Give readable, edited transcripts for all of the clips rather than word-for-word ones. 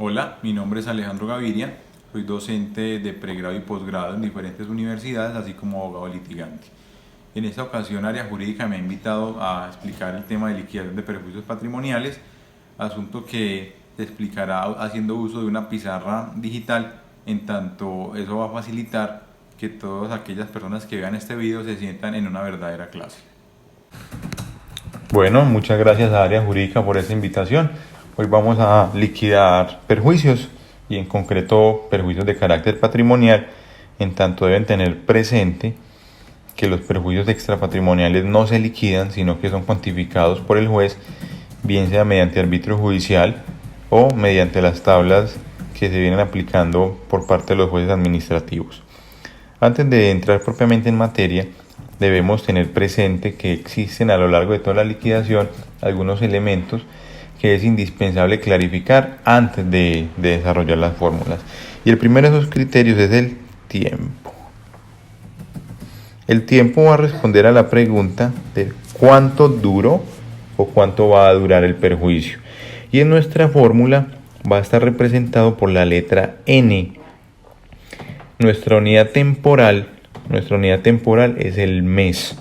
Hola, mi nombre es Alejandro Gaviria, soy docente de pregrado y posgrado en diferentes universidades, así como abogado litigante. En esta ocasión, Área Jurídica me ha invitado a explicar el tema de liquidación de perjuicios patrimoniales, asunto que se explicará haciendo uso de una pizarra digital, en tanto eso va a facilitar que todas aquellas personas que vean este video se sientan en una verdadera clase. Bueno, muchas gracias a Área Jurídica por esta invitación. Hoy vamos a liquidar perjuicios y en concreto perjuicios de carácter patrimonial, en tanto deben tener presente que los perjuicios extrapatrimoniales no se liquidan, sino que son cuantificados por el juez, bien sea mediante arbitrio judicial o mediante las tablas que se vienen aplicando por parte de los jueces administrativos. Antes de entrar propiamente en materia, debemos tener presente que existen a lo largo de toda la liquidación algunos elementos que es indispensable clarificar antes de desarrollar las fórmulas. Y el primero de esos criterios es el tiempo. El tiempo va a responder a la pregunta de cuánto duró o cuánto va a durar el perjuicio. Y en nuestra fórmula va a estar representado por la letra N. Nuestra unidad temporal es el mes.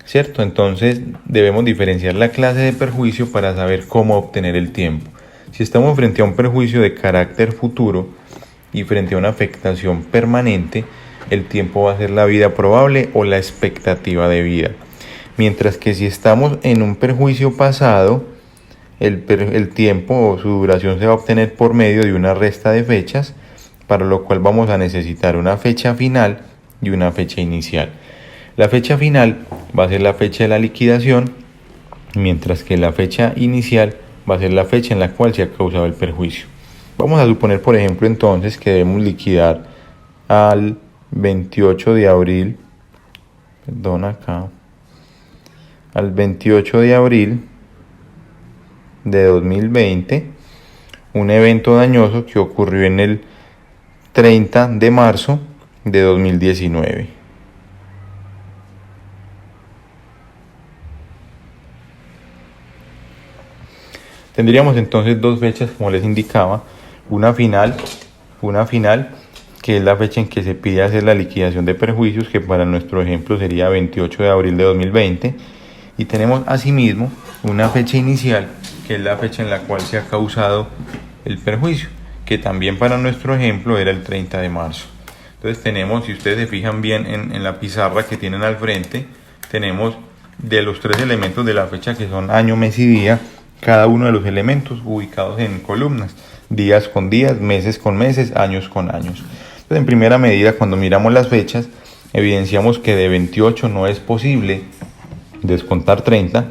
¿Cierto? Entonces debemos diferenciar la clase de perjuicio para saber cómo obtener el tiempo. Si estamos frente a un perjuicio de carácter futuro y frente a una afectación permanente, el tiempo va a ser la vida probable o la expectativa de vida. Mientras que si estamos en un perjuicio pasado, el tiempo o su duración se va a obtener por medio de una resta de fechas, para lo cual vamos a necesitar una fecha final y una fecha inicial. La fecha final va a ser la fecha de la liquidación, mientras que la fecha inicial va a ser la fecha en la cual se ha causado el perjuicio. Vamos a suponer, por ejemplo, entonces que debemos liquidar al 28 de abril, al 28 de abril de 2020, un evento dañoso que ocurrió en el 30 de marzo de 2019. Tendríamos entonces dos fechas, como les indicaba, una final, que es la fecha en que se pide hacer la liquidación de perjuicios, que para nuestro ejemplo sería 28 de abril de 2020, y tenemos asimismo una fecha inicial, que es la fecha en la cual se ha causado el perjuicio, que también para nuestro ejemplo era el 30 de marzo. Entonces tenemos, si ustedes se fijan bien en la pizarra que tienen al frente, tenemos de los tres elementos de la fecha, que son año, mes y día, cada uno de los elementos ubicados en columnas, días con días, meses con meses, años con años. Entonces, en primera medida, cuando miramos las fechas, evidenciamos que de 28 no es posible descontar 30,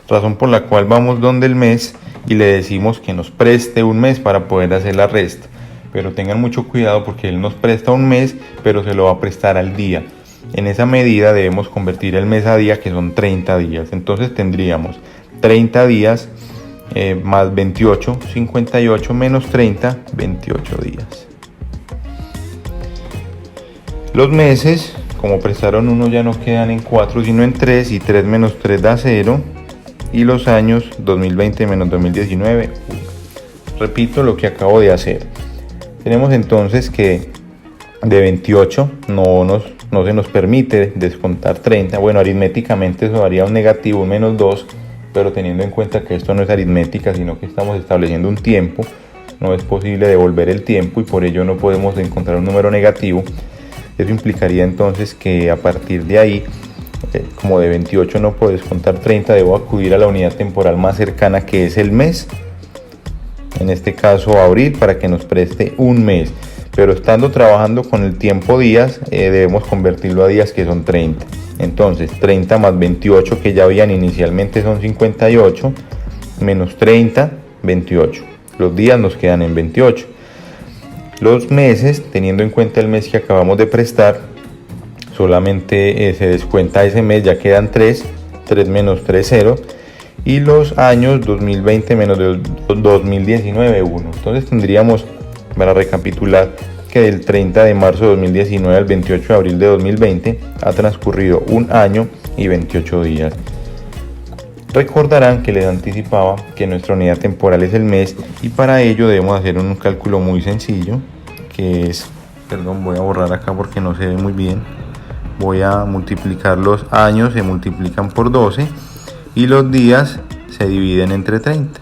razón por la cual vamos donde el mes y le decimos que nos preste un mes para poder hacer la resta. Pero tengan mucho cuidado porque él nos presta un mes, pero se lo va a prestar al día. En esa medida debemos convertir el mes a día, que son 30 días. Entonces tendríamos 30 días más 28, 58 menos 30, 28 días. Los meses, como prestaron uno, ya no quedan en 4 sino en 3, y 3 menos 3 da 0. Y los años, 2020 menos 2019, 1. Repito lo que acabo de hacer. Tenemos entonces que de 28 no se nos permite descontar 30. Bueno, aritméticamente eso daría un negativo, un menos 2, pero teniendo en cuenta que esto no es aritmética, sino que estamos estableciendo un tiempo, no es posible devolver el tiempo y por ello no podemos encontrar un número negativo. Eso implicaría entonces que a partir de ahí, como de 28 no puedo descontar 30, debo acudir a la unidad temporal más cercana, que es el mes, en este caso abril, para que nos preste un mes. Pero estando trabajando con el tiempo días, debemos convertirlo a días, que son 30. Entonces 30 más 28, que ya habían inicialmente, son 58, menos 30, 28. Los días nos quedan en 28. Los meses, teniendo en cuenta el mes que acabamos de prestar, solamente se descuenta ese mes, ya quedan 3 menos 3, 0. Y los años, 2020 menos 2019, 1. Entonces tendríamos, para recapitular, que del 30 de marzo de 2019 al 28 de abril de 2020 ha transcurrido un año y 28 días. Recordarán que les anticipaba que nuestra unidad temporal es el mes y para ello debemos hacer un cálculo muy sencillo que es, voy a borrar acá porque no se ve muy bien. Voy a multiplicar los años, se multiplican por 12 y los días se dividen entre 30.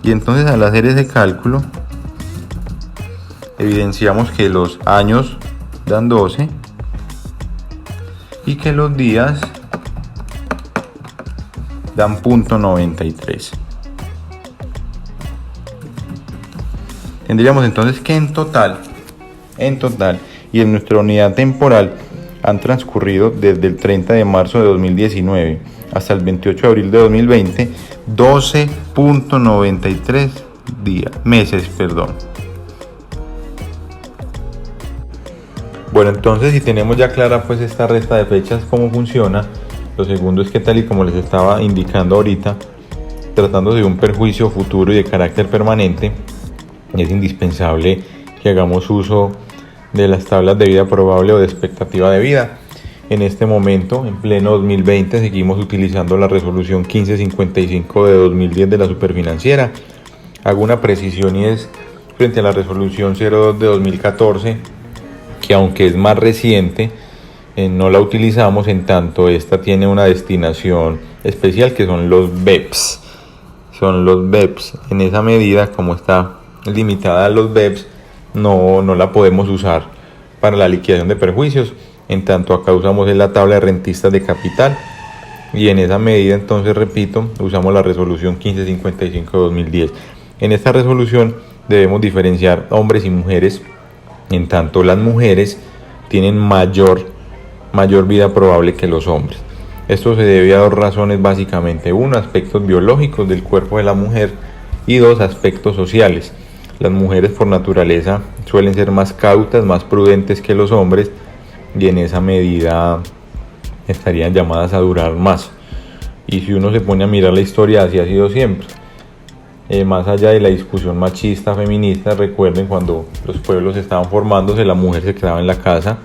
Y entonces al hacer ese cálculo evidenciamos que los años dan 12 y que los días dan .93. Tendríamos entonces que en total y en nuestra unidad temporal han transcurrido desde el 30 de marzo de 2019 hasta el 28 de abril de 2020 12.93 meses. Bueno, entonces si tenemos ya clara pues esta resta de fechas, cómo funciona, lo segundo es que tal y como les estaba indicando ahorita, tratándose de un perjuicio futuro y de carácter permanente, es indispensable que hagamos uso de las tablas de vida probable o de expectativa de vida. En este momento, en pleno 2020, seguimos utilizando la resolución 1555 de 2010 de la Superfinanciera. Hago una precisión y es frente a la resolución 02 de 2014, que aunque es más reciente, no la utilizamos en tanto esta tiene una destinación especial que son los BEPS. En esa medida, como está limitada a los BEPS, no la podemos usar para la liquidación de perjuicios. En tanto acá usamos en la tabla de rentistas de capital y en esa medida entonces, repito, usamos la resolución 1555 de 2010. En esta resolución debemos diferenciar hombres y mujeres, en tanto las mujeres tienen mayor vida probable que los hombres. Esto se debe a dos razones básicamente: uno, aspectos biológicos del cuerpo de la mujer, y dos, aspectos sociales. Las mujeres por naturaleza suelen ser más cautas, más prudentes que los hombres, y en esa medida estarían llamadas a durar más. Y si uno se pone a mirar la historia, así ha sido siempre. Más allá de la discusión machista, feminista, recuerden cuando los pueblos estaban formándose, la mujer se quedaba en la casa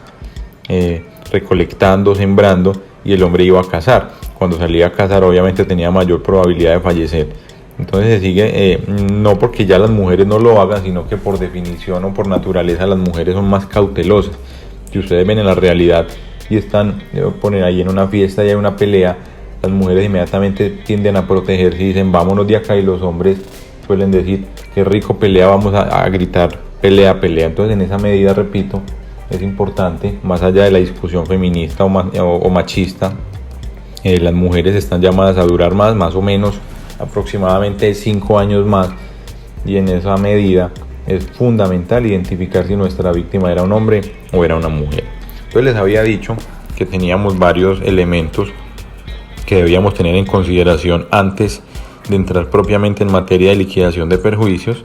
recolectando, sembrando, y el hombre iba a cazar. Cuando salía a cazar obviamente tenía mayor probabilidad de fallecer. Entonces se sigue, no porque ya las mujeres no lo hagan, sino que por definición o por naturaleza las mujeres son más cautelosas. Si ustedes ven en la realidad y están, poner ahí en una fiesta y hay una pelea, las mujeres inmediatamente tienden a protegerse y dicen vámonos de acá, y los hombres suelen decir qué rico pelea, vamos a gritar pelea. Entonces en esa medida, repito, es importante, más allá de la discusión feminista o machista, las mujeres están llamadas a durar más o menos aproximadamente 5 años más, y en esa medida es fundamental identificar si nuestra víctima era un hombre o era una mujer. Entonces les había dicho que teníamos varios elementos que debíamos tener en consideración antes de entrar propiamente en materia de liquidación de perjuicios.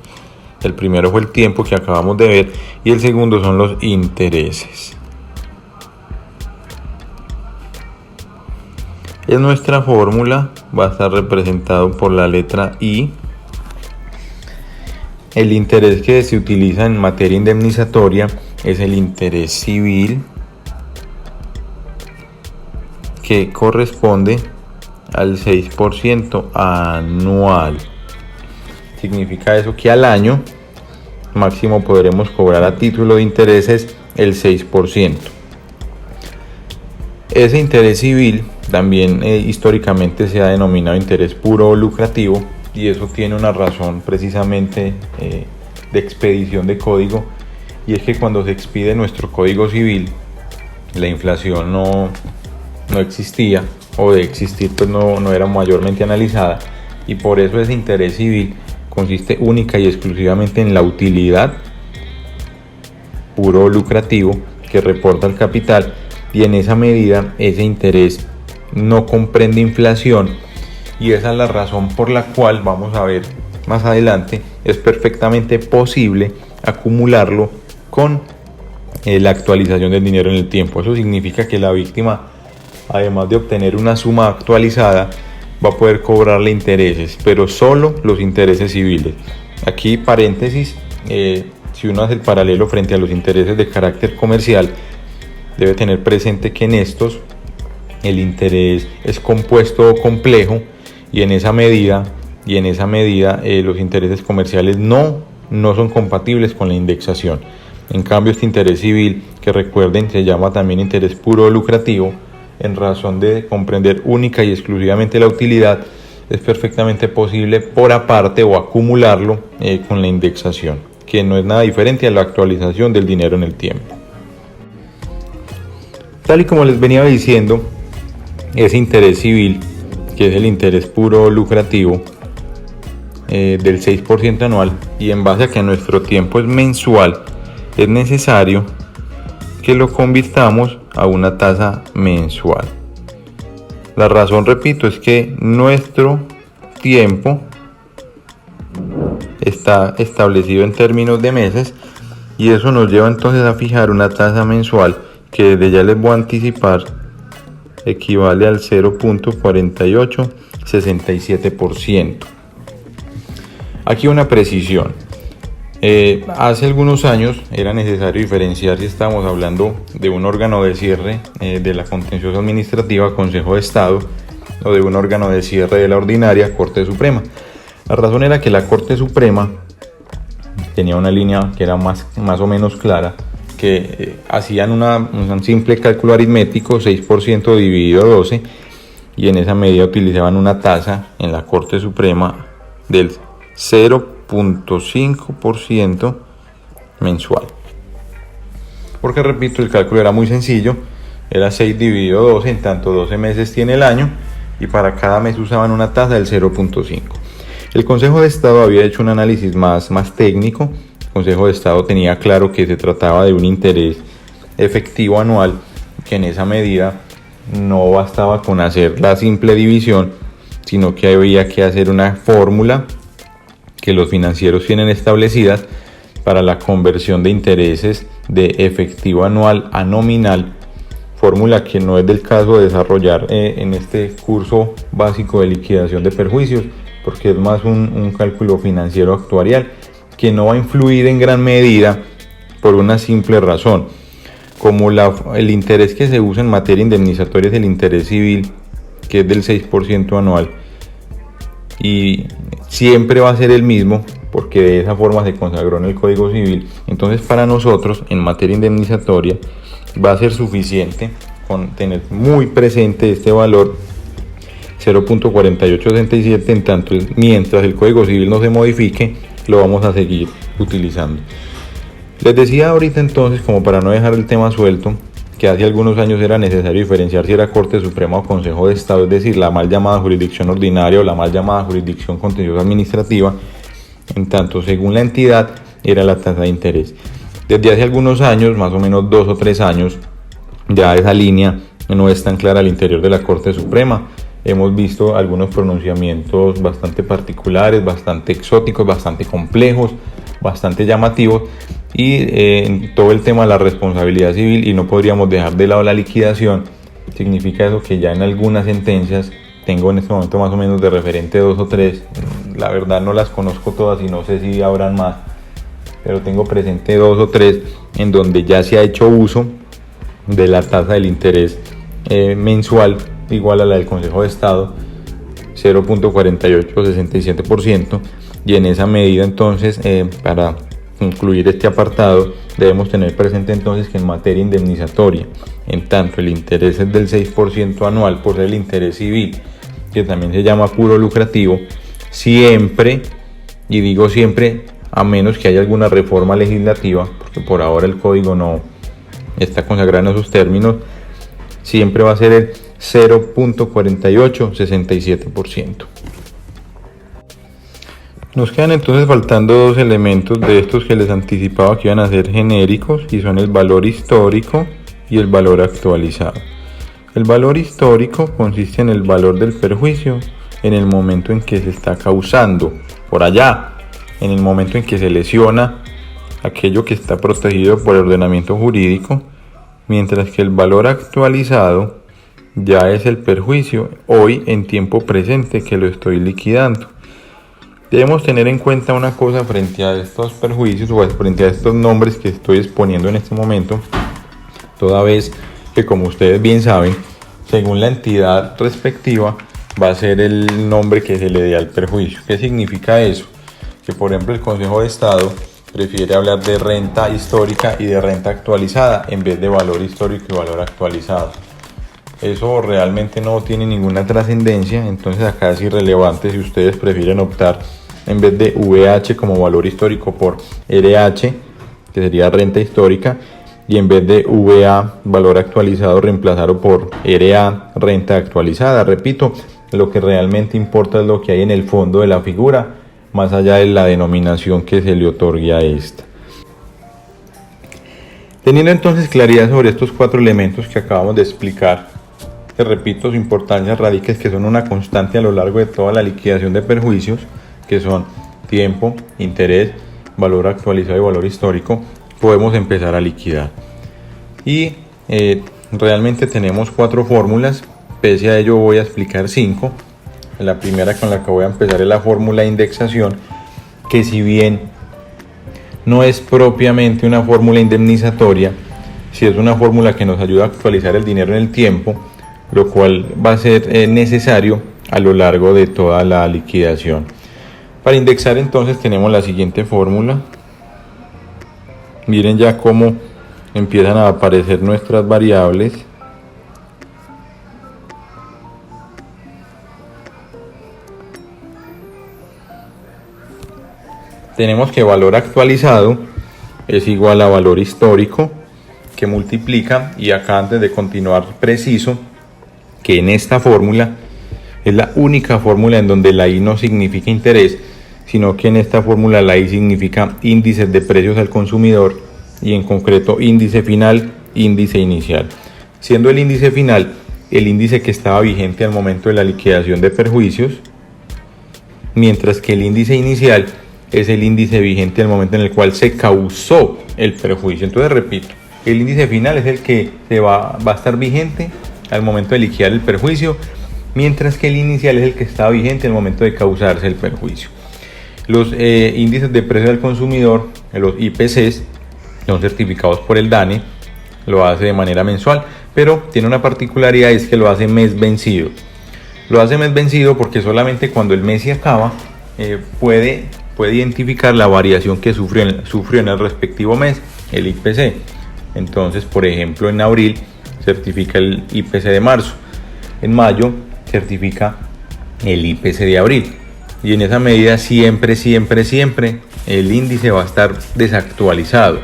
El primero fue el tiempo, que acabamos de ver, y el segundo son los intereses. En nuestra fórmula va a estar representado por la letra I. El interés que se utiliza en materia indemnizatoria es el interés civil, que corresponde al 6% anual. Significa eso que al año máximo podremos cobrar a título de intereses el 6%. Ese interés civil también históricamente se ha denominado interés puro o lucrativo, y eso tiene una razón precisamente de expedición de código, y es que cuando se expide nuestro código civil, la inflación no existía, o de existir pues no era mayormente analizada, y por eso ese interés civil consiste única y exclusivamente en la utilidad puro o lucrativo que reporta el capital, y en esa medida ese interés no comprende inflación, y esa es la razón por la cual, vamos a ver más adelante, es perfectamente posible acumularlo con la actualización del dinero en el tiempo. Eso significa que la víctima, además de obtener una suma actualizada, va a poder cobrarle intereses, pero solo los intereses civiles. Aquí paréntesis, si uno hace el paralelo frente a los intereses de carácter comercial, debe tener presente que en estos el interés es compuesto o complejo, y en esa medida los intereses comerciales no son compatibles con la indexación. En cambio, este interés civil, que recuerden se llama también interés puro o lucrativo, en razón de comprender única y exclusivamente la utilidad, es perfectamente posible por aparte o acumularlo con la indexación, que no es nada diferente a la actualización del dinero en el tiempo. Tal y como les venía diciendo, ese interés civil, que es el interés puro o lucrativo, del 6% anual, y en base a que nuestro tiempo es mensual, es necesario que lo convirtamos a una tasa mensual. La razón, repito, es que nuestro tiempo está establecido en términos de meses, y eso nos lleva entonces a fijar una tasa mensual que desde ya les voy a anticipar equivale al 0.4867%. Aquí una precisión. Hace algunos años era necesario diferenciar si estábamos hablando de un órgano de cierre de la contenciosa administrativa, Consejo de Estado, o de un órgano de cierre de la ordinaria, Corte Suprema. La razón era que la Corte Suprema tenía una línea que era más o menos clara, que hacían un simple cálculo aritmético, 6% dividido 12, y en esa medida utilizaban una tasa en la Corte Suprema del 0.5% mensual. Porque, repito, el cálculo era muy sencillo, era 6 dividido 12, en tanto 12 meses tiene el año, y para cada mes usaban una tasa del 0.5. El Consejo de Estado había hecho un análisis más técnico. El Consejo de Estado tenía claro que se trataba de un interés efectivo anual, que en esa medida no bastaba con hacer la simple división, sino que había que hacer una fórmula que los financieros tienen establecida para la conversión de intereses de efectivo anual a nominal, fórmula que no es del caso de desarrollar en este curso básico de liquidación de perjuicios, porque es más un cálculo financiero actuarial que no va a influir en gran medida por una simple razón. Como el interés que se usa en materia indemnizatoria es el interés civil, que es del 6% anual, y siempre va a ser el mismo, porque de esa forma se consagró en el Código Civil. Entonces, para nosotros en materia indemnizatoria va a ser suficiente con tener muy presente este valor 0.4867, en tanto mientras el Código Civil no se modifique, lo vamos a seguir utilizando. Les decía ahorita entonces, como para no dejar el tema suelto, que hace algunos años era necesario diferenciar si era Corte Suprema o Consejo de Estado, es decir, la mal llamada jurisdicción ordinaria o la mal llamada jurisdicción contenciosa administrativa, en tanto según la entidad era la tasa de interés. Desde hace algunos años, más o menos 2 o 3 años, ya esa línea no es tan clara al interior de la Corte Suprema. Hemos visto algunos pronunciamientos bastante particulares, bastante exóticos, bastante complejos, bastante llamativos, y en todo el tema de la responsabilidad civil, y no podríamos dejar de lado la liquidación. Significa eso que ya en algunas sentencias, tengo en este momento más o menos de referente 2 o 3, la verdad no las conozco todas y no sé si habrán más, pero tengo presente 2 o 3 en donde ya se ha hecho uso de la tasa del interés mensual igual a la del Consejo de Estado, 0.4867%, y en esa medida entonces, para concluir este apartado, debemos tener presente entonces que en materia indemnizatoria, en tanto el interés es del 6% anual por ser el interés civil, que también se llama puro lucrativo, siempre, y digo siempre, a menos que haya alguna reforma legislativa, porque por ahora el código no está consagrado en esos términos, siempre va a ser el 0.4867%. Nos quedan entonces faltando 2 elementos de estos que les anticipaba que iban a ser genéricos, y son el valor histórico y el valor actualizado. El valor histórico consiste en el valor del perjuicio en el momento en que se está causando, por allá, en el momento en que se lesiona aquello que está protegido por el ordenamiento jurídico, mientras que el valor actualizado ya es el perjuicio hoy en tiempo presente que lo estoy liquidando. Debemos tener en cuenta una cosa frente a estos perjuicios o frente a estos nombres que estoy exponiendo en este momento, toda vez que, como ustedes bien saben, según la entidad respectiva, va a ser el nombre que se le dé al perjuicio. ¿Qué significa eso? Que, por ejemplo, el Consejo de Estado prefiere hablar de renta histórica y de renta actualizada en vez de valor histórico y valor actualizado. Eso realmente no tiene ninguna trascendencia, entonces acá es irrelevante si ustedes prefieren optar en vez de VH como valor histórico por RH, que sería renta histórica, y en vez de VA valor actualizado reemplazarlo por RA renta actualizada. Repito, lo que realmente importa es lo que hay en el fondo de la figura, más allá de la denominación que se le otorgue a esta. Teniendo entonces claridad sobre estos 4 elementos que acabamos de explicar, que repito, su importancia radica es que son una constante a lo largo de toda la liquidación de perjuicios, que son tiempo, interés, valor actualizado y valor histórico, podemos empezar a liquidar. Y realmente tenemos 4 fórmulas, pese a ello voy a explicar 5. La primera con la que voy a empezar es la fórmula de indexación, que si bien no es propiamente una fórmula indemnizatoria, sí es una fórmula que nos ayuda a actualizar el dinero en el tiempo, lo cual va a ser necesario a lo largo de toda la liquidación. Para indexar entonces tenemos la siguiente fórmula. Miren ya cómo empiezan a aparecer nuestras variables. Tenemos que valor actualizado es igual a valor histórico, que multiplica, y acá antes de continuar preciso que en esta fórmula es la única fórmula en donde la I no significa interés, sino que en esta fórmula la I significa índices de precios al consumidor, y en concreto índice final, índice inicial. Siendo el índice final el índice que estaba vigente al momento de la liquidación de perjuicios, mientras que el índice inicial es el índice vigente al momento en el cual se causó el perjuicio. Entonces repito, el índice final es el que va a estar vigente al momento de liquidar el perjuicio, mientras que el inicial es el que está vigente al momento de causarse el perjuicio. Los índices de precio al consumidor, los IPCs, son certificados por el DANE, lo hace de manera mensual, pero tiene una particularidad, es que lo hace mes vencido. Lo hace mes vencido porque solamente cuando el mes se acaba puede identificar la variación que sufrió en el respectivo mes, el IPC. Entonces, por ejemplo, en abril certifica el IPC de marzo, en mayo certifica el IPC de abril, y en esa medida siempre el índice va a estar desactualizado.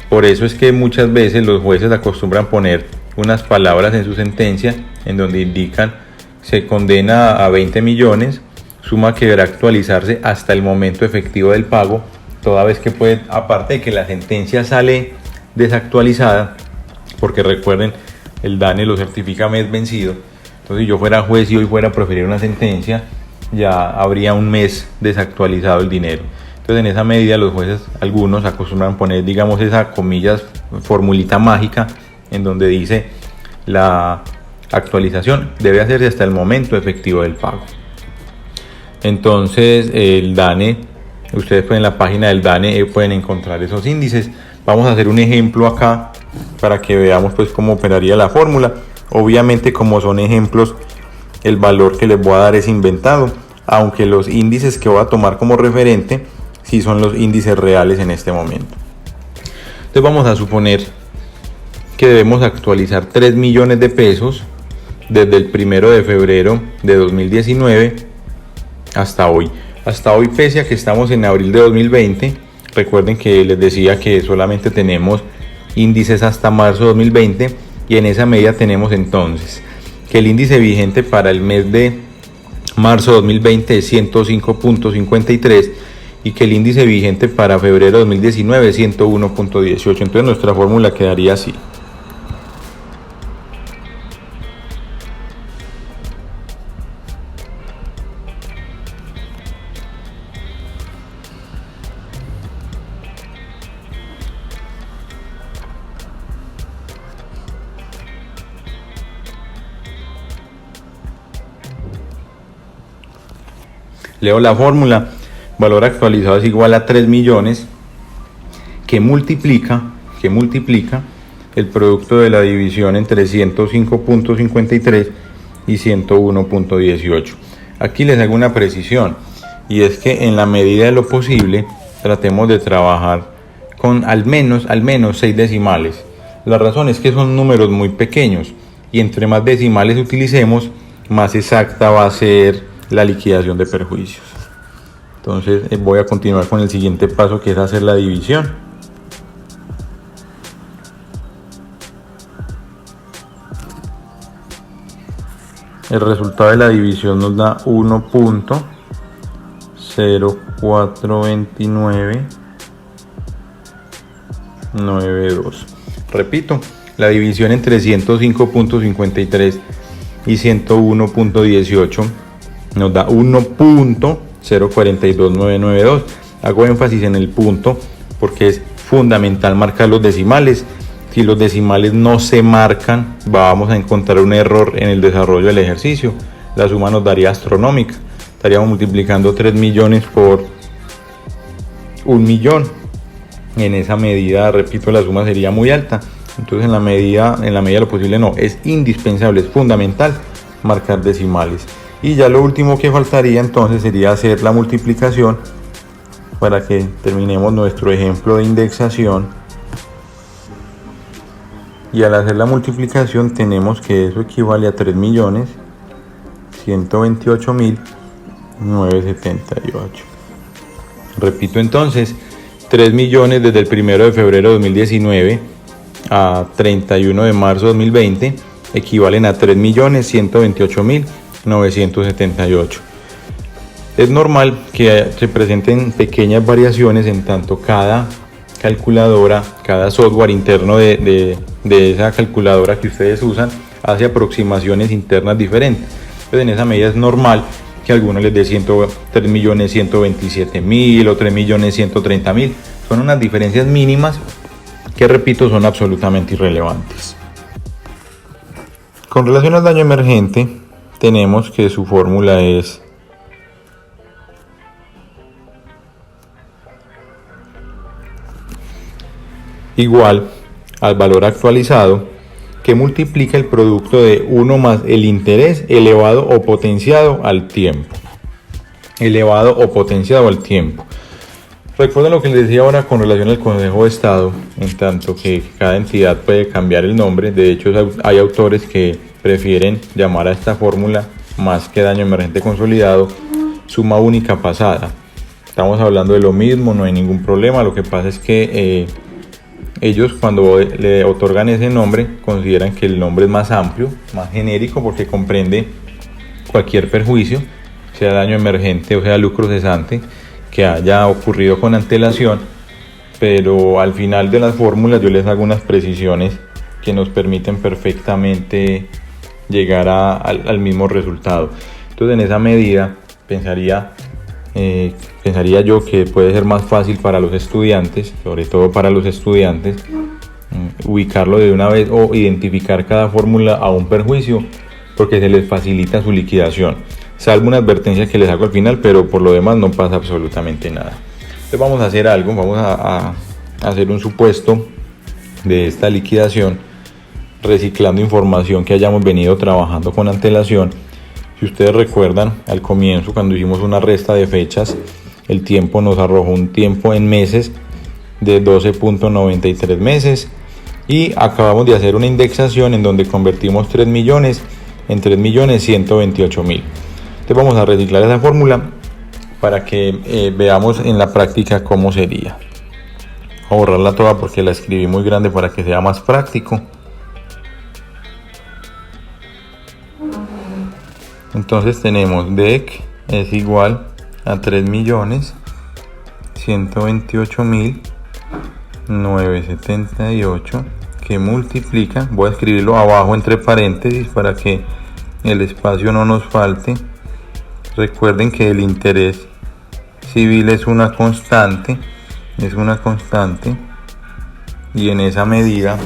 Por eso es que muchas veces los jueces acostumbran poner unas palabras en su sentencia en donde indican: se condena a 20 millones, suma que deberá actualizarse hasta el momento efectivo del pago, toda vez que puede, aparte de que la sentencia sale desactualizada, porque recuerden, el DANE lo certifica mes vencido. Entonces, si yo fuera juez y hoy fuera a proferir una sentencia, ya habría un mes desactualizado el dinero. Entonces, en esa medida los jueces, algunos acostumbran poner, digamos, esa comillas, formulita mágica en donde dice: la actualización debe hacerse hasta el momento efectivo del pago. Entonces, el DANE, ustedes en la página del DANE pueden encontrar esos índices. Vamos a hacer un ejemplo acá para que veamos pues cómo operaría la fórmula. Obviamente, como son ejemplos, el valor que les voy a dar es inventado, aunque los índices que voy a tomar como referente sí son los índices reales en este momento. Entonces vamos a suponer que debemos actualizar 3 millones de pesos desde el 1 de febrero de 2019 hasta hoy. Hasta hoy, pese a que estamos en abril de 2020, recuerden que les decía que solamente tenemos índices hasta marzo de 2020, y en esa medida tenemos entonces que el índice vigente para el mes de marzo de 2020 es 105.53 y que el índice vigente para febrero de 2019 es 101.18. Entonces nuestra fórmula quedaría así. Leo la fórmula: valor actualizado es igual a 3 millones que multiplica el producto de la división entre 105.53 y 101.18. Aquí les hago una precisión, y es que en la medida de lo posible tratemos de trabajar con al menos 6 decimales. La razón es que son números muy pequeños y entre más decimales utilicemos, más exacta va a ser la liquidación de perjuicios. Entonces voy a continuar con el siguiente paso, que es hacer la división. El resultado de la división nos da 1.042992. Repito, la división entre 105.53 y 101.18 nos da 1.042992. Hago énfasis en el punto porque es fundamental marcar los decimales. Si los decimales no se marcan, vamos a encontrar un error en el desarrollo del ejercicio. La suma nos daría astronómica. Estaríamos multiplicando 3 millones por 1 millón. En esa medida, repito, la suma sería muy alta. Entonces en la medida de lo posible no. Es indispensable, es fundamental marcar decimales. Y ya lo último que faltaría entonces sería hacer la multiplicación para que terminemos nuestro ejemplo de indexación. Y al hacer la multiplicación tenemos que eso equivale a 3.128.978. Repito entonces, 3 millones desde el 1 de febrero de 2019 a 31 de marzo de 2020 equivalen a 3.128.978. Es normal que se presenten pequeñas variaciones en tanto cada calculadora, cada software interno de esa calculadora que ustedes usan hace aproximaciones internas diferentes. Entonces en esa medida es normal que algunos les dé 3.127.000 o 3.130.000. Son unas diferencias mínimas que, repito, son absolutamente irrelevantes. Con relación al daño emergente, tenemos que su fórmula es igual al valor actualizado que multiplica el producto de 1 más el interés elevado o potenciado al tiempo. Recuerden lo que les decía ahora con relación al Consejo de Estado, en tanto que cada entidad puede cambiar el nombre. De hecho, hay autores que prefieren llamar a esta fórmula, más que daño emergente consolidado, suma única pasada. Estamos hablando de lo mismo, no hay ningún problema. Lo que pasa es que ellos, cuando le otorgan ese nombre, consideran que el nombre es más amplio, más genérico, porque comprende cualquier perjuicio, sea daño emergente o sea lucro cesante, que haya ocurrido con antelación. Pero al final de las fórmulas yo les hago unas precisiones que nos permiten perfectamente llegar al mismo resultado. Entonces, en esa medida pensaría yo que puede ser más fácil para los estudiantes, sobre todo para los estudiantes, ubicarlo de una vez o identificar cada fórmula a un perjuicio, porque se les facilita su liquidación, salvo una advertencia que les hago al final, pero por lo demás no pasa absolutamente nada. Entonces vamos a hacer algo, vamos a hacer un supuesto de esta liquidación, reciclando información que hayamos venido trabajando con antelación. Si ustedes recuerdan, al comienzo, cuando hicimos una resta de fechas, el tiempo nos arrojó un tiempo en meses de 12.93 meses, y acabamos de hacer una indexación en donde convertimos 3 millones en 3.128.000. Entonces vamos a reciclar esa fórmula para que veamos en la práctica cómo sería. Voy a borrarla toda porque la escribí muy grande para que sea más práctico. Entonces tenemos DEC es igual a 3.128.978 que multiplica, voy a escribirlo abajo entre paréntesis para que el espacio no nos falte. Recuerden que el interés civil es una constante, y en esa medida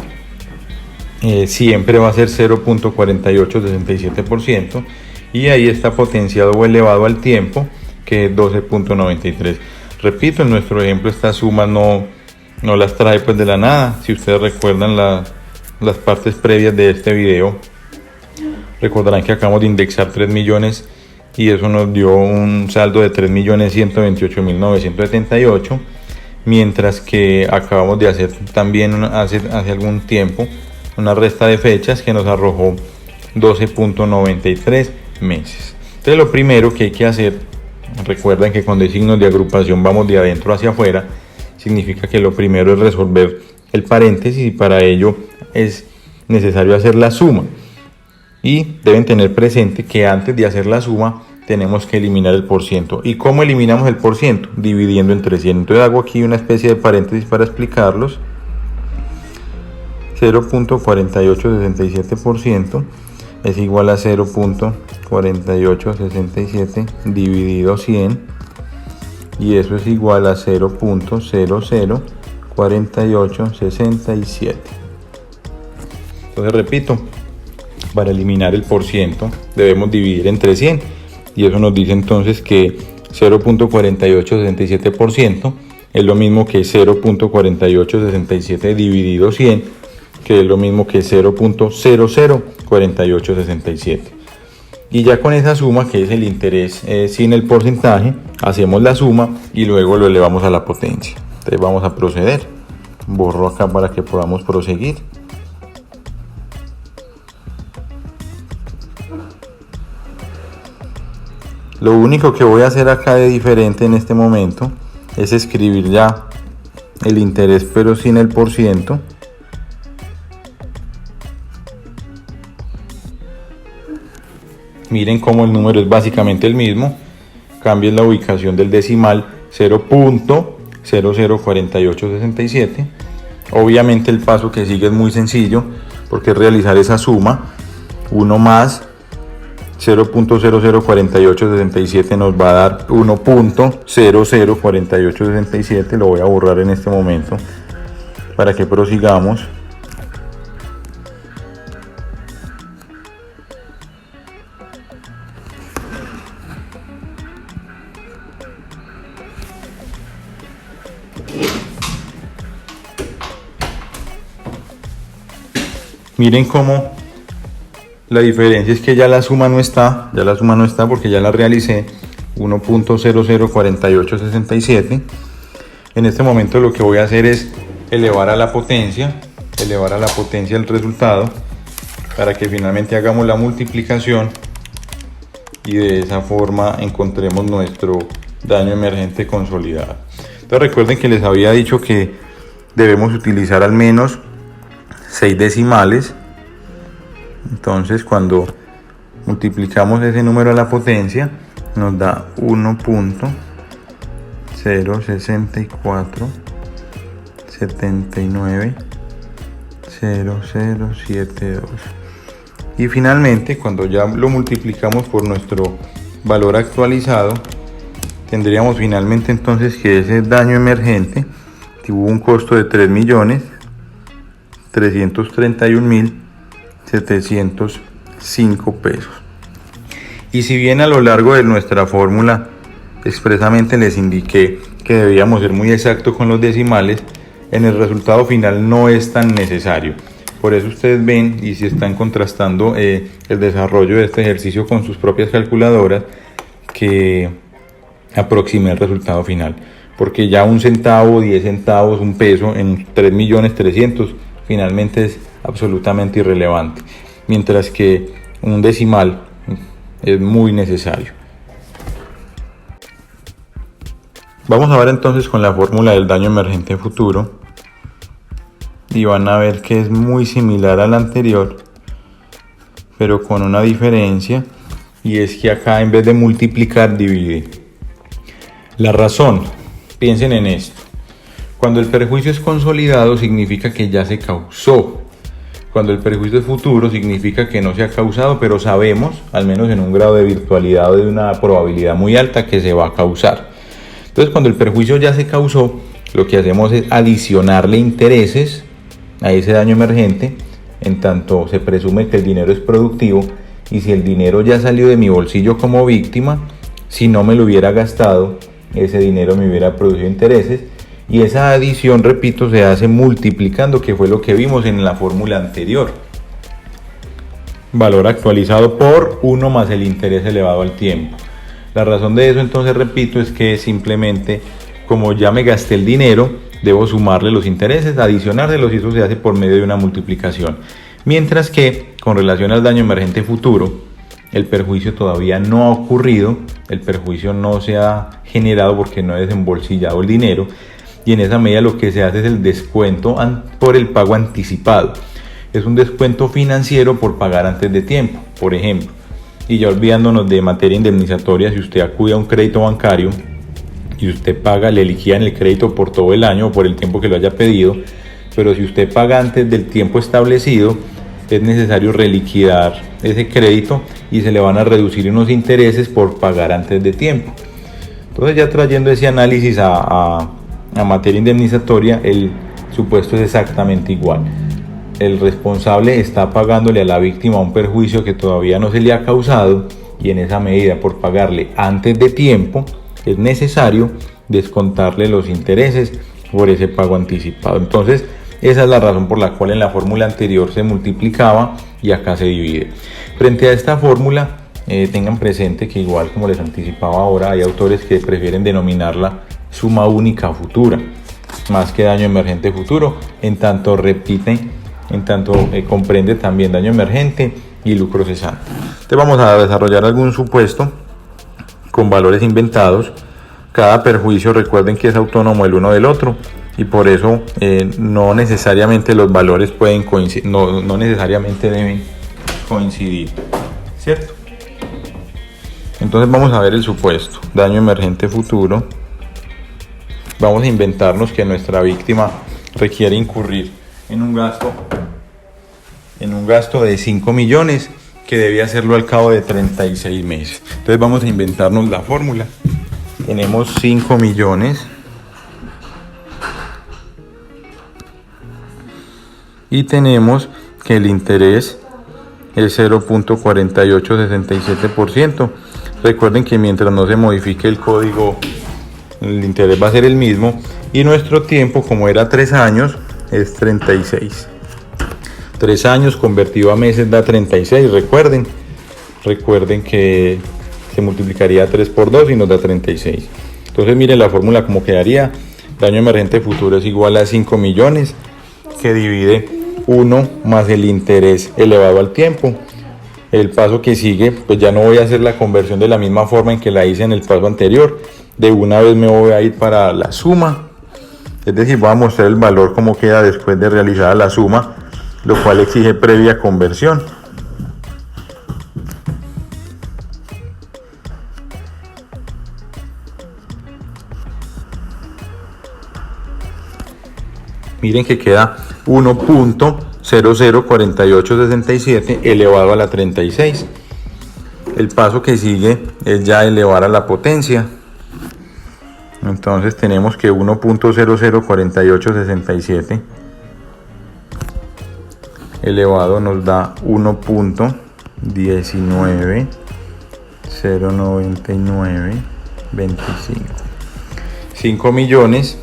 siempre va a ser 0.4867%, y ahí está potenciado o elevado al tiempo, que es 12.93. Repito, en nuestro ejemplo estas sumas no las trae pues de la nada. Si ustedes recuerdan las partes previas de este video, recordarán que acabamos de indexar 3 millones y eso nos dio un saldo de 3.128.978, mientras que acabamos de hacer también hace algún tiempo una resta de fechas que nos arrojó 12.93 meses. Entonces lo primero que hay que hacer, recuerden que cuando hay signos de agrupación vamos de adentro hacia afuera, significa que lo primero es resolver el paréntesis y para ello es necesario hacer la suma. Y deben tener presente que antes de hacer la suma tenemos que eliminar el %. ¿Y cómo eliminamos el %? Dividiendo entre 100. Entonces hago aquí una especie de paréntesis para explicarlos. 0.4867% es igual a 0.4867 dividido 100 y eso es igual a 0.004867. Entonces repito, para eliminar el %, debemos dividir entre 100 y eso nos dice entonces que 0.4867% es lo mismo que 0.4867 dividido 100, que es lo mismo que 0.004867. Y ya con esa suma, que es el interés sin el porcentaje, hacemos la suma y luego lo elevamos a la potencia. Entonces vamos a proceder. Borro acá para que podamos proseguir. Lo único que voy a hacer acá de diferente en este momento es escribir ya el interés pero sin el %. Miren cómo el número es básicamente el mismo. Cambien la ubicación del decimal 0.004867. Obviamente el paso que sigue es muy sencillo porque es realizar esa suma. 1 más 0.004867 nos va a dar 1.004867. Lo voy a borrar en este momento para que prosigamos. Miren cómo la diferencia es que ya la suma no está, porque ya la realicé, 1.004867. En este momento lo que voy a hacer es elevar a la potencia el resultado para que finalmente hagamos la multiplicación y de esa forma encontremos nuestro daño emergente consolidado. Entonces recuerden que les había dicho que debemos utilizar al menos 6 decimales. Entonces cuando multiplicamos ese número a la potencia nos da 1.064790072 y finalmente cuando ya lo multiplicamos por nuestro valor actualizado tendríamos finalmente entonces que ese daño emergente tuvo un costo de 3.331.705 pesos. Y si bien a lo largo de nuestra fórmula expresamente les indiqué que debíamos ser muy exactos con los decimales, en el resultado final no es tan necesario. Por eso ustedes ven, y si están contrastando el desarrollo de este ejercicio con sus propias calculadoras, que aproximé el resultado final. Porque ya 1 centavo, 10 centavos, 1 peso en 3.300.000 finalmente es absolutamente irrelevante. Mientras que un decimal es muy necesario. Vamos a ver entonces con la fórmula del daño emergente futuro. Y van a ver que es muy similar a la anterior, pero con una diferencia, y es que acá en vez de multiplicar divide. La razón, piensen en esto: cuando el perjuicio es consolidado significa que ya se causó. Cuando el perjuicio es futuro significa que no se ha causado, pero sabemos, al menos en un grado de virtualidad o de una probabilidad muy alta, que se va a causar. Entonces cuando el perjuicio ya se causó, lo que hacemos es adicionarle intereses a ese daño emergente, en tanto se presume que el dinero es productivo, y si el dinero ya salió de mi bolsillo como víctima, si no me lo hubiera gastado, ese dinero me hubiera producido intereses, y esa adición, repito, se hace multiplicando, que fue lo que vimos en la fórmula anterior. Valor actualizado por 1 más el interés elevado al tiempo. La razón de eso, entonces, repito, es que simplemente, como ya me gasté el dinero, debo sumarle los intereses, adicionárselos, y eso se hace por medio de una multiplicación. Mientras que, con relación al daño emergente futuro, el perjuicio todavía no ha ocurrido, el perjuicio no se ha generado porque no he desembolsillado el dinero, y en esa medida lo que se hace es el descuento por el pago anticipado. Es un descuento financiero por pagar antes de tiempo, por ejemplo. Y ya olvidándonos de materia indemnizatoria, si usted acude a un crédito bancario y usted paga, le liquidan el crédito por todo el año o por el tiempo que lo haya pedido, pero si usted paga antes del tiempo establecido, es necesario reliquidar ese crédito y se le van a reducir unos intereses por pagar antes de tiempo. Entonces, ya trayendo ese análisis a materia indemnizatoria, el supuesto es exactamente igual. El responsable está pagándole a la víctima un perjuicio que todavía no se le ha causado, y en esa medida, por pagarle antes de tiempo, es necesario descontarle los intereses por ese pago anticipado. Entonces, esa es la razón por la cual en la fórmula anterior se multiplicaba y acá se divide. Frente a esta fórmula, tengan presente que, igual como les anticipaba ahora, hay autores que prefieren denominarla suma única futura, más que daño emergente futuro, en tanto comprende también daño emergente y lucro cesante. Entonces, vamos a desarrollar algún supuesto con valores inventados. Cada perjuicio, recuerden que es autónomo el uno del otro, y por eso no necesariamente los valores pueden coincidir, no necesariamente deben coincidir, ¿cierto? Entonces vamos a ver el supuesto, daño emergente futuro. Vamos a inventarnos que nuestra víctima requiere incurrir en un gasto de 5 millones, que debe hacerlo al cabo de 36 meses. Entonces vamos a inventarnos la fórmula. Tenemos 5 millones y tenemos que el interés es 0.4867%. Recuerden que mientras no se modifique el código, el interés va a ser el mismo, y nuestro tiempo, como era 3 años, es 36. 3 años convertido a meses da 36. Recuerden que se multiplicaría 3 por 2 y nos da 36. Entonces, miren la fórmula como quedaría. Daño emergente futuro es igual a 5 millones que divide 1 más el interés elevado al tiempo. El paso que sigue, pues ya no voy a hacer la conversión de la misma forma en que la hice en el paso anterior. De una vez me voy a ir para la suma. Es decir, voy a mostrar el valor como queda después de realizada la suma, lo cual exige previa conversión. Miren que queda 1.004867 elevado a la 36. El paso que sigue es ya elevar a la potencia. Entonces tenemos que 1.004867 elevado nos da 1.1909925. 5 millones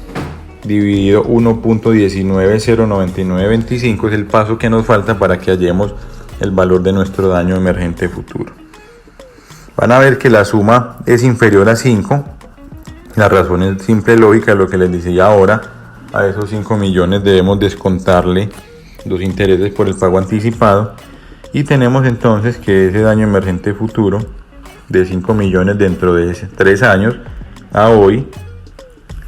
dividido 1.1909925 es el paso que nos falta para que hallemos el valor de nuestro daño emergente futuro. Van a ver que la suma es inferior a 5. La razón es simple lógica, lo que les decía ahora. A esos 5 millones debemos descontarle los intereses por el pago anticipado, y tenemos entonces que ese daño emergente futuro de 5 millones dentro de 3 años a hoy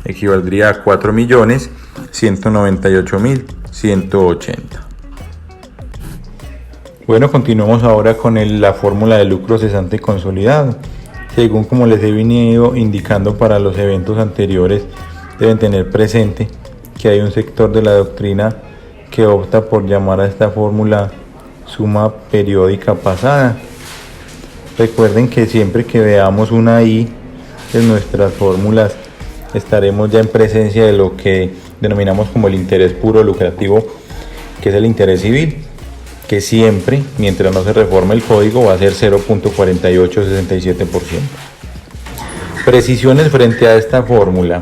equivaldría a 4.198.180. Bueno, continuamos ahora con la fórmula de lucro cesante consolidado. Según como les he venido indicando para los eventos anteriores, deben tener presente que hay un sector de la doctrina que opta por llamar a esta fórmula suma periódica pasada. Recuerden que siempre que veamos una I en nuestras fórmulas, estaremos ya en presencia de lo que denominamos como el interés puro lucrativo, que es el interés civil, que siempre, mientras no se reforme el código, va a ser 0.4867%. Precisiones frente a esta fórmula.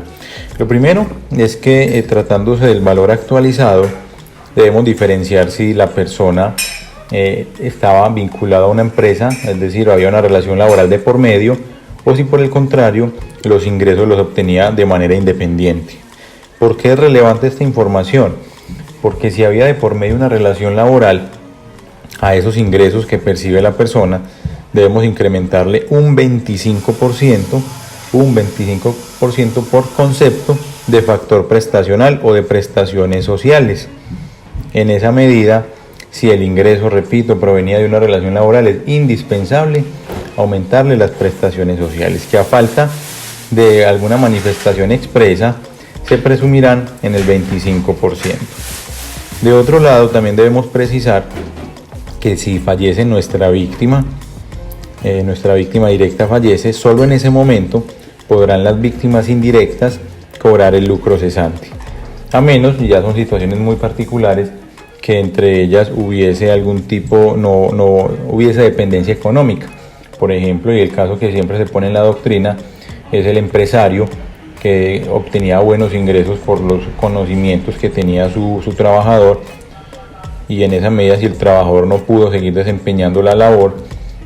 Lo primero es que tratándose del valor actualizado, debemos diferenciar si la persona estaba vinculada a una empresa, es decir, había una relación laboral de por medio, o si por el contrario los ingresos los obtenía de manera independiente. ¿Por qué es relevante esta información? Porque si había de por medio una relación laboral, a esos ingresos que percibe la persona debemos incrementarle un 25% por concepto de factor prestacional o de prestaciones sociales. En esa medida, si el ingreso, repito, provenía de una relación laboral, es indispensable aumentarle las prestaciones sociales, que a falta de alguna manifestación expresa se presumirán en el 25%. De otro lado, también debemos precisar que si fallece nuestra víctima directa fallece, solo en ese momento podrán las víctimas indirectas cobrar el lucro cesante, a menos, y ya son situaciones muy particulares, que entre ellas hubiese algún tipo, no hubiese dependencia económica. Por ejemplo, y el caso que siempre se pone en la doctrina es el empresario que obtenía buenos ingresos por los conocimientos que tenía su trabajador, y en esa medida, si el trabajador no pudo seguir desempeñando la labor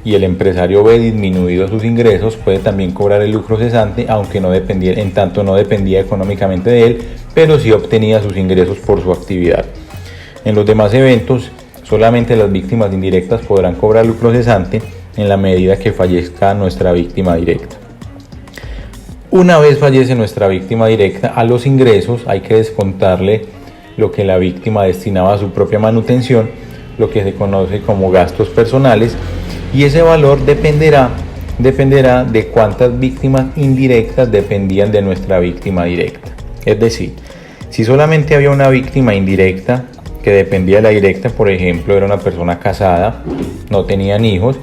y el empresario ve disminuidos sus ingresos, puede también cobrar el lucro cesante, aunque no dependía económicamente de él, pero sí obtenía sus ingresos por su actividad. En los demás eventos, solamente las víctimas indirectas podrán cobrar lucro cesante en la medida que fallezca nuestra víctima directa. Una vez fallece nuestra víctima directa, a los ingresos hay que descontarle lo que la víctima destinaba a su propia manutención, lo que se conoce como gastos personales, y ese valor dependerá de cuántas víctimas indirectas dependían de nuestra víctima directa. Es decir, si solamente había una víctima indirecta que dependía de la directa, por ejemplo, era una persona casada, no tenían hijos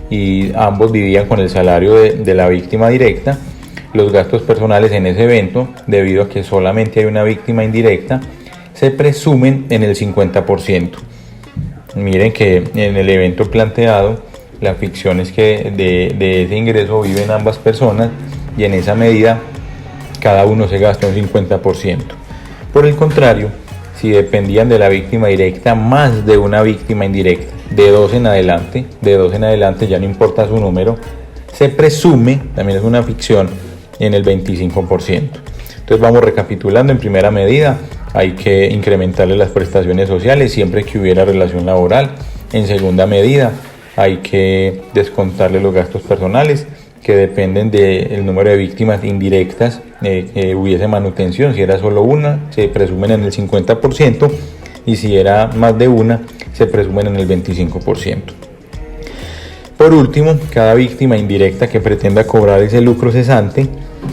y ambos vivían con el salario de la víctima directa, los gastos personales en ese evento, debido a que solamente hay una víctima indirecta, se presumen en el 50%. Miren que en el evento planteado, la ficción es que de ese ingreso viven ambas personas y en esa medida cada uno se gasta un 50%. Por el contrario, si dependían de la víctima directa más de una víctima indirecta, de dos en adelante, ya no importa su número, se presume, también es una ficción, en el 25%. Entonces vamos recapitulando. En primera medida, hay que incrementarle las prestaciones sociales siempre que hubiera relación laboral. En segunda medida, hay que descontarle los gastos personales que dependen del número de víctimas indirectas que hubiese manutención. Si era solo una, se presumen en el 50%, y si era más de una, se presumen en el 25%. Por último, cada víctima indirecta que pretenda cobrar ese lucro cesante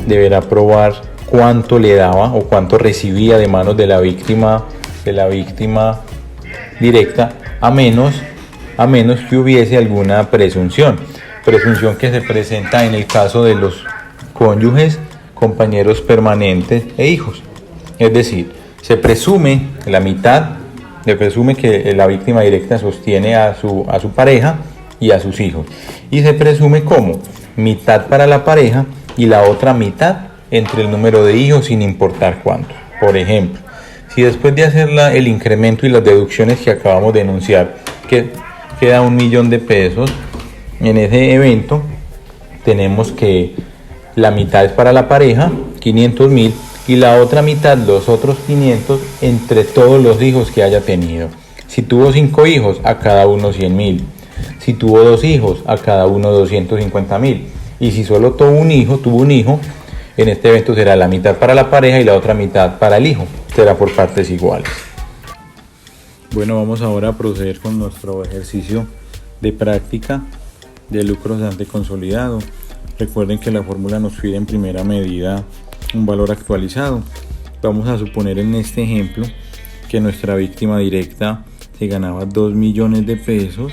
deberá probar cuánto le daba o cuánto recibía de manos de la víctima directa, a menos que hubiese alguna presunción que se presenta en el caso de los cónyuges, compañeros permanentes e hijos. Es decir, se presume que la víctima directa sostiene a su pareja y a sus hijos, y se presume como mitad para la pareja y la otra mitad entre el número de hijos, sin importar cuánto. Por ejemplo, si después de hacer el incremento y las deducciones que acabamos de enunciar, que queda 1.000.000 de pesos, en ese evento tenemos que la mitad es para la pareja, 500.000, y la otra mitad, los otros 500, entre todos los hijos que haya tenido. Si tuvo 5 hijos, a cada uno 100.000. Si tuvo 2 hijos, a cada uno 250.000. Y si solo tuvo un hijo, en este evento será la mitad para la pareja y la otra mitad para el hijo. Será por partes iguales. Bueno, vamos ahora a proceder con nuestro ejercicio de práctica de lucro cesante consolidado. Recuerden que la fórmula nos pide en primera medida un valor actualizado. Vamos a suponer en este ejemplo que nuestra víctima directa se ganaba 2 millones de pesos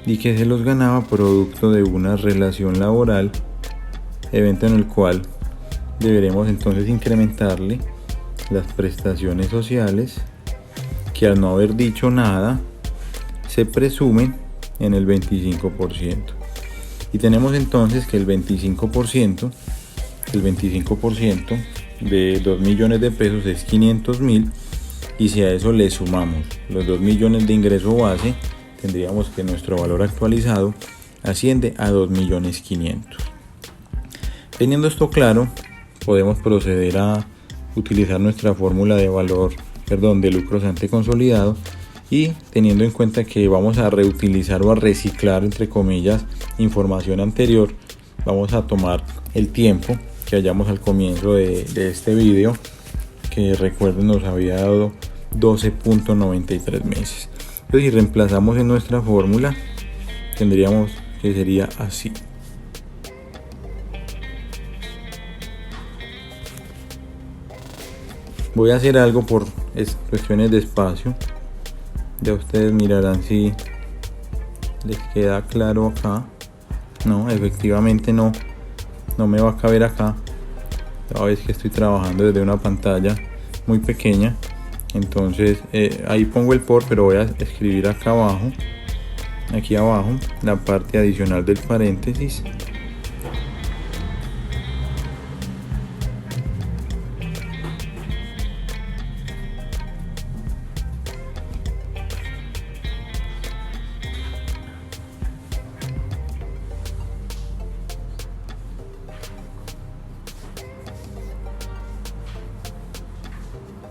y que se los ganaba producto de una relación laboral, evento en el cual deberemos entonces incrementarle las prestaciones sociales, que al no haber dicho nada se presumen en el 25%. Y tenemos entonces que el 25% el 25% de 2 millones de pesos es 500.000, y si a eso le sumamos los 2 millones de ingreso base, tendríamos que nuestro valor actualizado asciende a 2.500.000. Teniendo esto claro, podemos proceder a utilizar nuestra fórmula de de lucro cesante consolidado, y teniendo en cuenta que vamos a reutilizar o a reciclar, entre comillas, información anterior, vamos a tomar el tiempo que hallamos al comienzo de este video, que recuerden nos había dado 12.93 meses. Entonces, si reemplazamos en nuestra fórmula, tendríamos que sería así. Voy a hacer algo por cuestiones de espacio. Ya ustedes mirarán si les queda claro acá. No, efectivamente no me va a caber acá. Cada vez que estoy trabajando desde una pantalla muy pequeña. Entonces ahí pongo el por, pero voy a escribir acá abajo, aquí abajo, la parte adicional del paréntesis.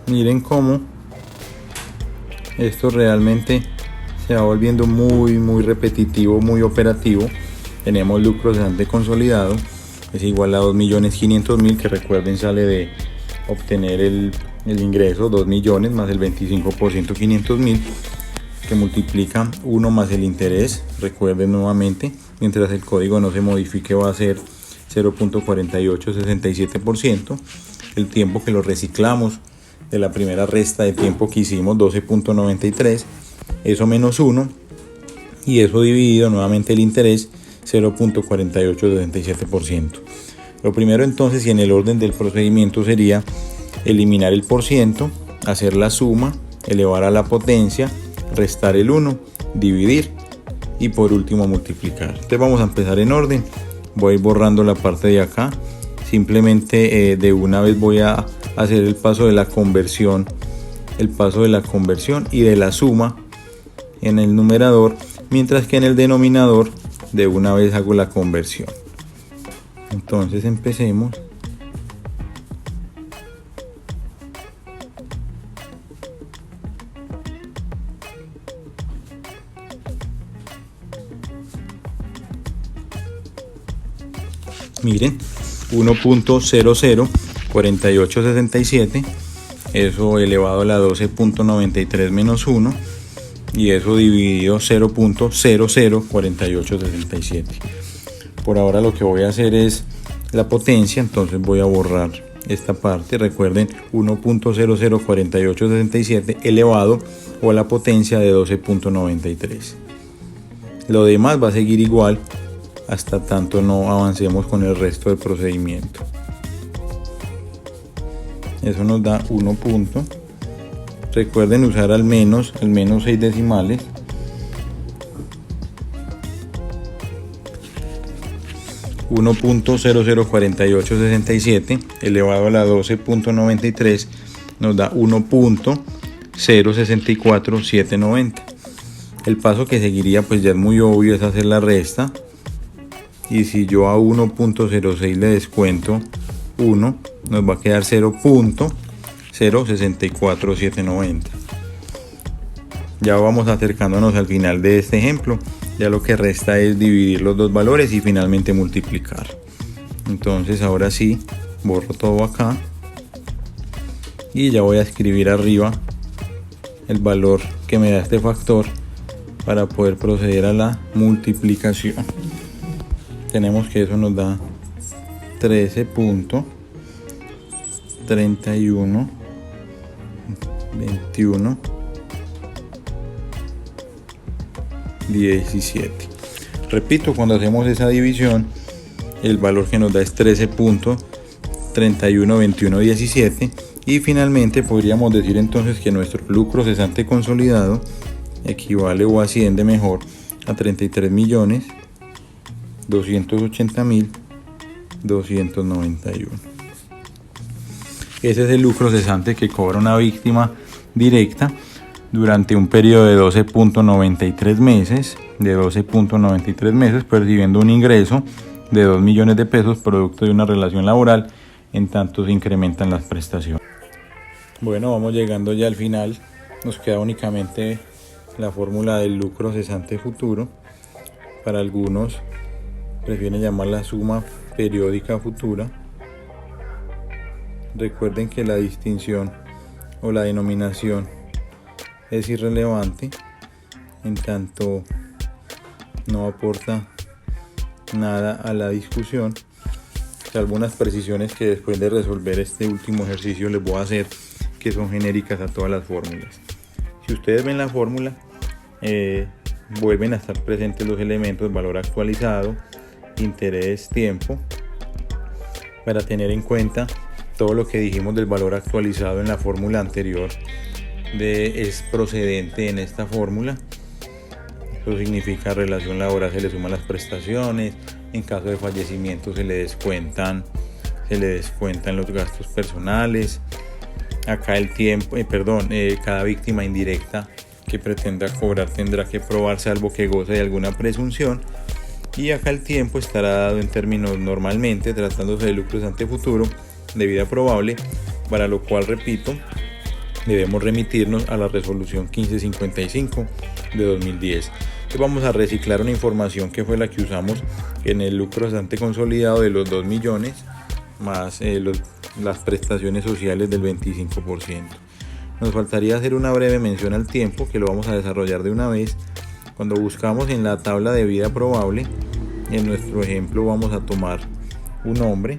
Miren cómo esto realmente se va volviendo muy repetitivo, muy operativo. Tenemos lucro cesante consolidado, es igual a 2.500.000, que recuerden sale de obtener el ingreso, 2 millones más el 25%, 500.000, que multiplica 1 más el interés. Recuerden nuevamente, mientras el código no se modifique, va a ser 0.4867%. El tiempo que lo reciclamos de la primera resta de tiempo que hicimos, 12.93, eso menos 1, y eso dividido nuevamente el interés, 0.4867%. Lo primero entonces, y en el orden del procedimiento, sería eliminar el porciento, hacer la suma, elevar a la potencia, restar el 1, dividir y por último multiplicar. Entonces vamos a empezar en orden. Voy a ir borrando la parte de acá. Simplemente de una vez voy a hacer el paso de la conversión y de la suma en el numerador, mientras que en el denominador de una vez hago la conversión. Entonces empecemos. Miren, 1.004867, eso elevado a la 12.93 menos 1, y eso dividido 0.004867. Por ahora lo que voy a hacer es la potencia, entonces voy a borrar esta parte. Recuerden, 1.004867 elevado o a la potencia de 12.93. Lo demás va a seguir igual hasta tanto no avancemos con el resto del procedimiento. Eso nos da 1 punto. Recuerden usar al menos 6 decimales. .004867 elevado a la 12.93 nos da 1.064790. El paso que seguiría, pues ya es muy obvio, es hacer la resta. Y si yo a 1.06 le descuento 1, nos va a quedar 0.064790. Ya vamos acercándonos al final de este ejemplo. Ya lo que resta es dividir los dos valores y finalmente multiplicar. Entonces ahora sí, borro todo acá y ya voy a escribir arriba el valor que me da este factor para poder proceder a la multiplicación. Tenemos que eso nos da 13.31 21 17. Repito, cuando hacemos esa división, el valor que nos da es 13.31 21 17, y finalmente podríamos decir entonces que nuestro lucro cesante consolidado equivale o asciende mejor a 33.280.000 291. Ese es el lucro cesante que cobra una víctima directa durante un periodo de 12.93 meses, percibiendo un ingreso de 2 millones de pesos producto de una relación laboral, en tanto se incrementan las prestaciones. Bueno, vamos llegando ya al final. Nos queda únicamente la fórmula del lucro cesante futuro. Para algunos prefieren llamarla suma periódica futura. Recuerden que la distinción o la denominación es irrelevante, en tanto no aporta nada a la discusión, salvo unas precisiones que después de resolver este último ejercicio les voy a hacer, que son genéricas a todas las fórmulas. Si ustedes ven la fórmula, vuelven a estar presentes los elementos: valor actualizado, interés, tiempo, para tener en cuenta todo lo que dijimos del valor actualizado en la fórmula anterior es procedente en esta fórmula. Eso significa relación laboral, se le suman las prestaciones, en caso de fallecimiento se le descuentan los gastos personales. Acá el tiempo, cada víctima indirecta que pretenda cobrar tendrá que probar, salvo que goce de alguna presunción. Y acá el tiempo estará dado en términos, normalmente tratándose de lucro cesante futuro, de vida probable, para lo cual, repito, debemos remitirnos a la resolución 1555 de 2010. Entonces vamos a reciclar una información que fue la que usamos en el lucro cesante consolidado de los 2 millones más las prestaciones sociales del 25%. Nos faltaría hacer una breve mención al tiempo, que lo vamos a desarrollar de una vez. Cuando buscamos en la tabla de vida probable, en nuestro ejemplo vamos a tomar un hombre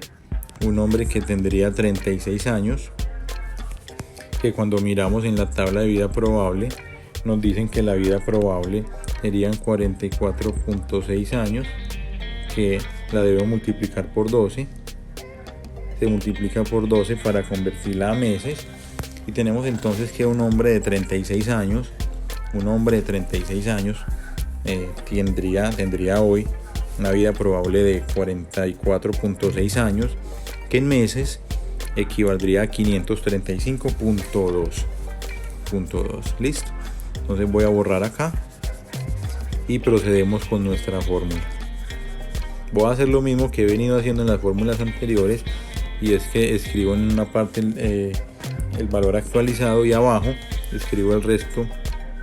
que tendría 36 años, que cuando miramos en la tabla de vida probable nos dicen que la vida probable serían 44.6 años, que la debemos multiplicar por 12. Se multiplica por 12 para convertirla a meses, y tenemos entonces que un hombre de 36 años tendría hoy una vida probable de 44.6 años, que en meses equivaldría a 535.2. Listo. Entonces voy a borrar acá y procedemos con nuestra fórmula. Voy a hacer lo mismo que he venido haciendo en las fórmulas anteriores, y es que escribo en una parte el valor actualizado y abajo escribo el resto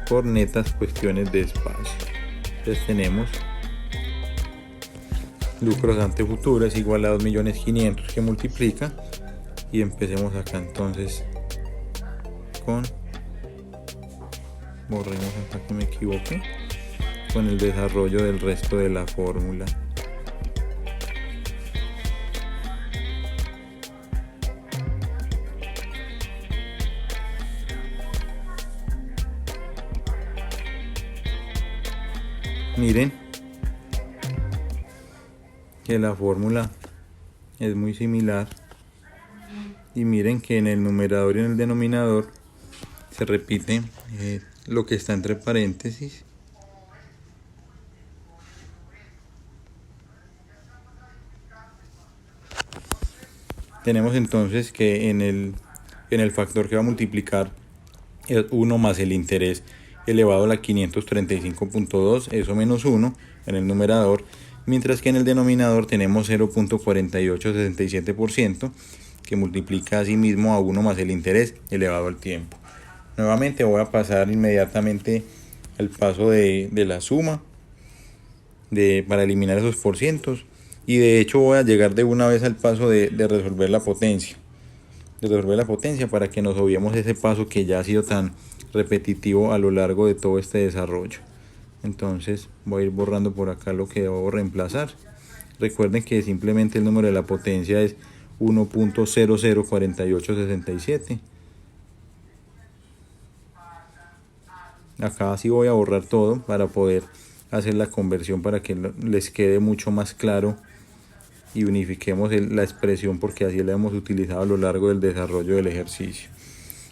por netas cuestiones de espacio. Entonces tenemos lucro cesante futuro es igual a 2.500.000 que multiplica, y empecemos acá entonces borremos acá que me equivoqué, con el desarrollo del resto de la fórmula. Miren que la fórmula es muy similar, y miren que en el numerador y en el denominador se repite lo que está entre paréntesis. Tenemos entonces que en el factor que va a multiplicar es 1 más el interés elevado a la 535.2, eso menos 1 en el numerador, mientras que en el denominador tenemos 0.4867%, que multiplica a sí mismo a 1 más el interés elevado al tiempo. Nuevamente voy a pasar inmediatamente al paso de la suma para eliminar esos porcientos, y de hecho voy a llegar de una vez al paso de resolver la potencia. Para que nos obviemos ese paso que ya ha sido tan repetitivo a lo largo de todo este desarrollo. Entonces voy a ir borrando por acá lo que debo reemplazar. Recuerden que simplemente el número de la potencia es 1.004867. Acá sí voy a borrar todo para poder hacer la conversión, para que les quede mucho más claro y unifiquemos la expresión, porque así la hemos utilizado a lo largo del desarrollo del ejercicio.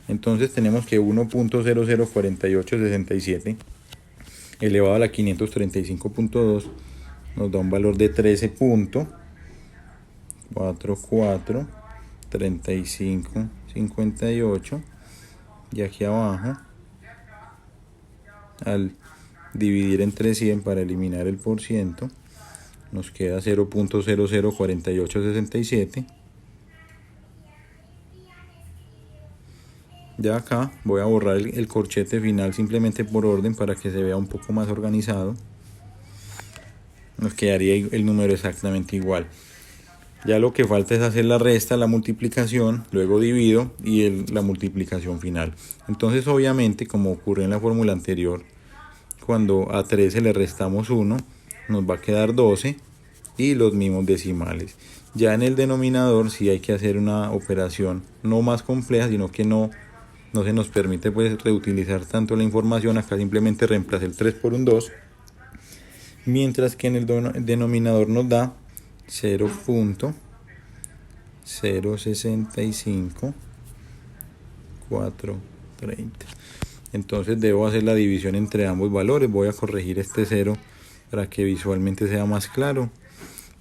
Entonces tenemos que 1.004867 elevado a la 535.2 nos da un valor de 13.13 4, 35, 58. Y aquí abajo, al dividir entre 100 para eliminar el por ciento, nos queda 0.004867. Ya acá voy a borrar el corchete final simplemente por orden para que se vea un poco más organizado. Nos quedaría el número exactamente igual. Ya lo que falta es hacer la resta, la multiplicación, luego divido y la multiplicación final. Entonces obviamente, como ocurre en la fórmula anterior, cuando a 13 le restamos 1, nos va a quedar 12 y los mismos decimales. Ya en el denominador sí hay que hacer una operación no más compleja, sino que no se nos permite pues reutilizar tanto la información. Acá simplemente reemplaza el 3 por un 2, mientras que en el denominador nos da 0.065 430. Entonces debo hacer la división entre ambos valores. Voy a corregir este 0 para que visualmente sea más claro.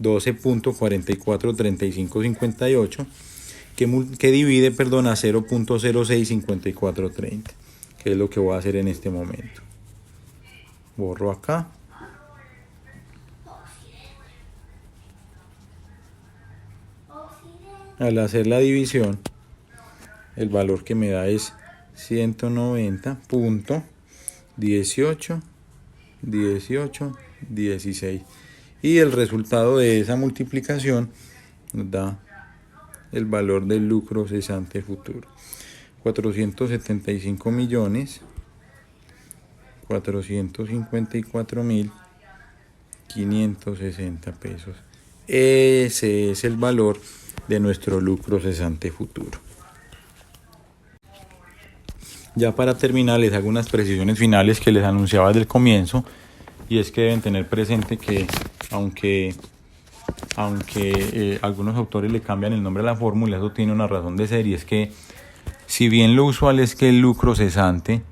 12.443558 que divide, a 0.065430, que es lo que voy a hacer en este momento. Borro acá. Al hacer la división, el valor que me da es 190.1816. Y el resultado de esa multiplicación nos da el valor del lucro cesante futuro: 475.454.560 pesos. Ese es el valor de nuestro lucro cesante futuro. Ya para terminar, les hago unas precisiones finales que les anunciaba desde el comienzo, y es que deben tener presente que aunque algunos autores le cambian el nombre a la fórmula, eso tiene una razón de ser, y es que si bien lo usual es que el lucro cesante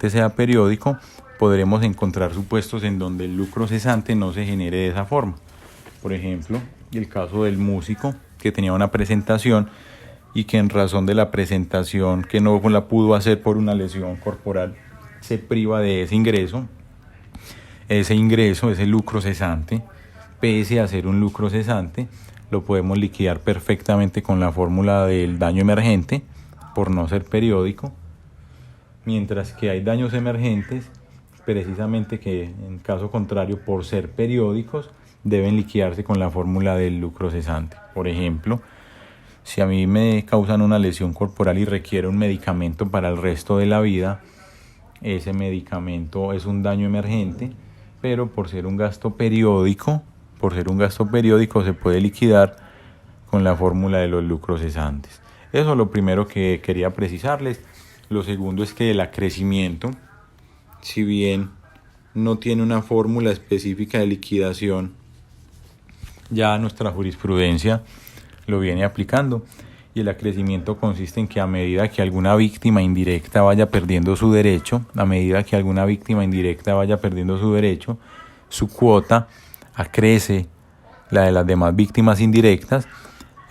sea periódico, podremos encontrar supuestos en donde el lucro cesante no se genere de esa forma. Por ejemplo, el caso del músico que tenía una presentación y que en razón de la presentación que no la pudo hacer por una lesión corporal, se priva de ese ingreso. Ese lucro cesante, pese a ser un lucro cesante, lo podemos liquidar perfectamente con la fórmula del daño emergente, por no ser periódico, mientras que hay daños emergentes, precisamente, que en caso contrario, por ser periódicos, deben liquidarse con la fórmula del lucro cesante. Por ejemplo, si a mí me causan una lesión corporal y requiere un medicamento para el resto de la vida, ese medicamento es un daño emergente, pero por ser un gasto periódico se puede liquidar con la fórmula de los lucros cesantes. Eso es lo primero que quería precisarles. Lo segundo es que el acrecimiento, si bien no tiene una fórmula específica de liquidación, ya nuestra jurisprudencia lo viene aplicando, y el acrecimiento consiste en que a medida que alguna víctima indirecta vaya perdiendo su derecho, su cuota acrece la de las demás víctimas indirectas.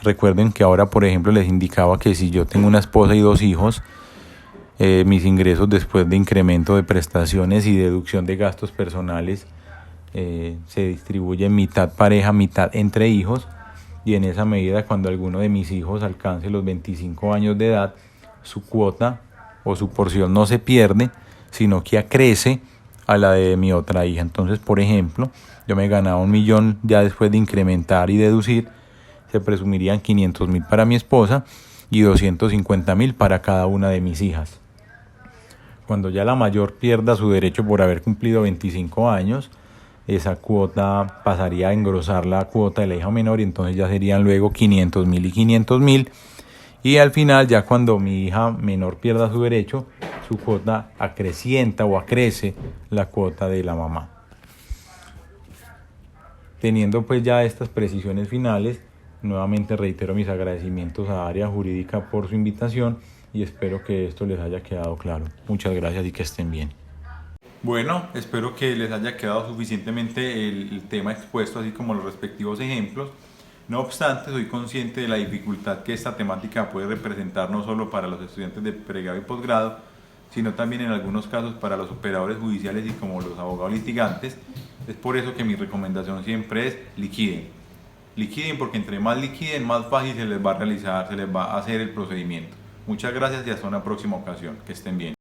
Recuerden que ahora, por ejemplo, les indicaba que si yo tengo una esposa y 2 hijos, mis ingresos después de incremento de prestaciones y deducción de gastos personales se distribuyen mitad pareja, mitad entre hijos, y en esa medida, cuando alguno de mis hijos alcance los 25 años de edad, su cuota o su porción no se pierde, sino que acrece a la de mi otra hija. Entonces, por ejemplo, yo me ganaba 1 millón, ya después de incrementar y deducir, se presumirían 500.000 para mi esposa y 250.000 para cada una de mis hijas. Cuando ya la mayor pierda su derecho por haber cumplido 25 años, esa cuota pasaría a engrosar la cuota de la hija menor, y entonces ya serían luego 500.000 y 500.000. Y al final, ya cuando mi hija menor pierda su derecho, su cuota acrecienta o acrece la cuota de la mamá. Teniendo pues ya estas precisiones finales, nuevamente reitero mis agradecimientos a Área Jurídica por su invitación, y espero que esto les haya quedado claro. Muchas gracias y que estén bien. Bueno, espero que les haya quedado suficientemente el tema expuesto, así como los respectivos ejemplos. No obstante, soy consciente de la dificultad que esta temática puede representar no solo para los estudiantes de pregrado y posgrado, sino también en algunos casos para los operadores judiciales y como los abogados litigantes. Es por eso que mi recomendación siempre es liquiden. Liquiden porque entre más liquiden, más fácil se les va a realizar, se les va a hacer el procedimiento. Muchas gracias y hasta una próxima ocasión. Que estén bien.